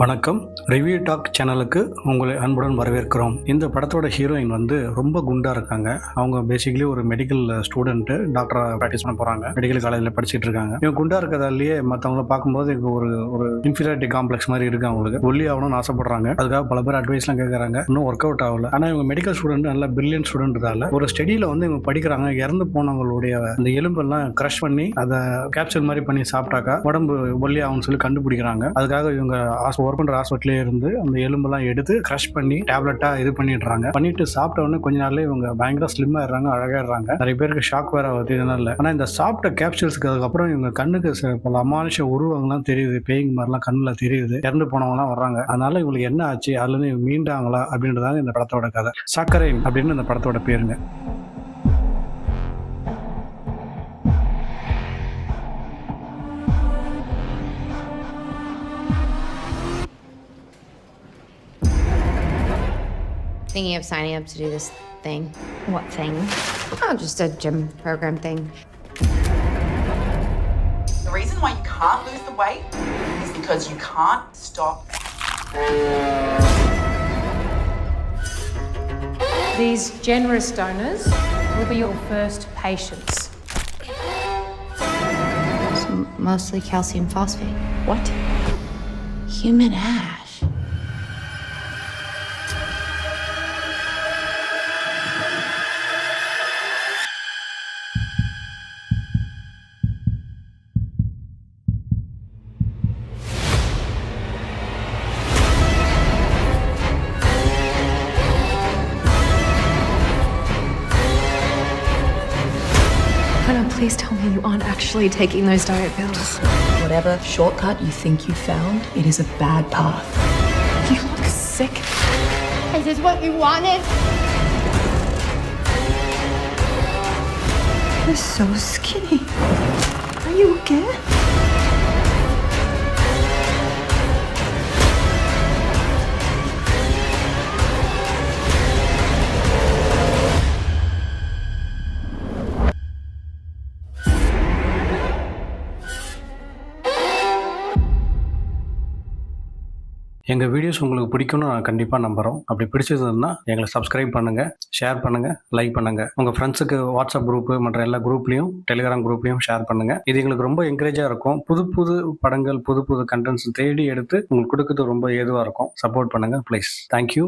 வணக்கம். Review talk சேனலுக்கு உங்களை அன்புடன் வரவேற்கிறோம். இந்த படத்தோட ஹீரோயின் வந்து ரொம்ப குண்டா இருக்காங்க. அவங்க பேசிக்கலி ஒரு மெடிக்கல் ஸ்டூடெண்ட், டாக்டரா ப்ராக்டிஸ் பண்ண போறாங்க. மெடிக்கல் காலேஜில் படிச்சுட்டு இருக்காங்க. இவங்க குண்டா இருக்கிறதாலேயே மற்றவங்கள பார்க்கும்போது இவங்க ஒரு இன்ஃபீரியாரிட்டி காம்ப்ளெக்ஸ் மாதிரி இருக்கு. அவங்களுக்கு ஒல்லி ஆகணும்னு ஆசைப்படுறாங்க. அதுக்காக பல பேர் அட்வைஸ்லாம் கேட்கறாங்க. இன்னும் ஒர்க் அவுட் ஆகல. ஆனால் இவங்க மெடிக்கல் ஸ்டூடெண்ட், நல்ல பிரில்லியன்ட் ஸ்டூடெண்ட்தால ஒரு ஸ்டடியில் வந்து இவங்க படிக்கிறாங்க. இறந்து போனவங்களுடைய அந்த எலும்பெல்லாம் கிரஷ் பண்ணி அதை கேப்சூல் மாதிரி பண்ணி சாப்பிட்டாக்கா உடம்பு ஒல்லி ஆகும்னு சொல்லி கண்டுபிடிக்கிறாங்க. அதுக்காக இவங்க ஒர்க் பண்ற ஹாஸ்பிட்டலே இருந்து அந்த எலும்பெல்லாம் எடுத்து கிரஷ் பண்ணி டேப்லெட்டா இது பண்ணிடுறாங்க. பண்ணிட்டு சாப்பிட்ட உடனே கொஞ்ச நாள்லயே இவங்க பயங்கர ஸ்லிம் ஆயிடுறாங்க, அழகாயிடுறாங்க. நிறைய பேருக்கு ஷாக் வேற ஆகுது இதனால. ஆனா இந்த சாப்பிட்ட கேப்சூல்ஸ்க்கு அதுக்கப்புறம் இவங்க கண்ணுக்கு பல அமானுஷ உருவங்கள்லாம் தெரியுது. பேய்ங்க மாதிரிலாம் கண்ணுல தெரியுது. இறந்து போனவங்கலாம் வர்றாங்க. அதனால இவங்களுக்கு என்ன ஆச்சு, அதுல இருந்து மீண்டாங்களா அப்படின்றதாங்க இந்த படத்தோட கதை. சக்கரைன் அப்படின்னு இந்த படத்தோட பேருங்க. Thinking of signing up to do this thing. What thing? Oh, just a gym program thing. The reason why you can't lose the weight is because you can't stop. These generous donors will be your first patients. It's mostly calcium phosphate. What? Human ash. Hannah, please tell me you aren't actually taking those diet pills. Whatever shortcut you think you found, it is a bad path. You look sick. Is this what you wanted? You're so skinny. Are you okay? எங்கள் videos உங்களுக்கு பிடிக்கும்னு நான் கண்டிப்பாக நம்புகிறோம். அப்படி பிடிச்சதுன்னா எங்களை subscribe பண்ணுங்கள், ஷேர் பண்ணுங்கள், லைக் பண்ணுங்கள். உங்கள் ஃப்ரெண்ட்ஸுக்கு வாட்ஸ்அப் குரூப்பு மற்ற எல்லா குரூப்லேயும், டெலிகிராம் குரூப்லேயும் ஷேர் பண்ணுங்கள். இது எங்களுக்கு ரொம்ப என்கரேஜாக இருக்கும். புது புது படங்கள், புது புது கண்டென்ட்ஸ் தேடி எடுத்து உங்களுக்கு கொடுக்குறது ரொம்ப ஏதுவாக இருக்கும். சப்போர்ட் பண்ணுங்கள் ப்ளீஸ். தேங்க்யூ.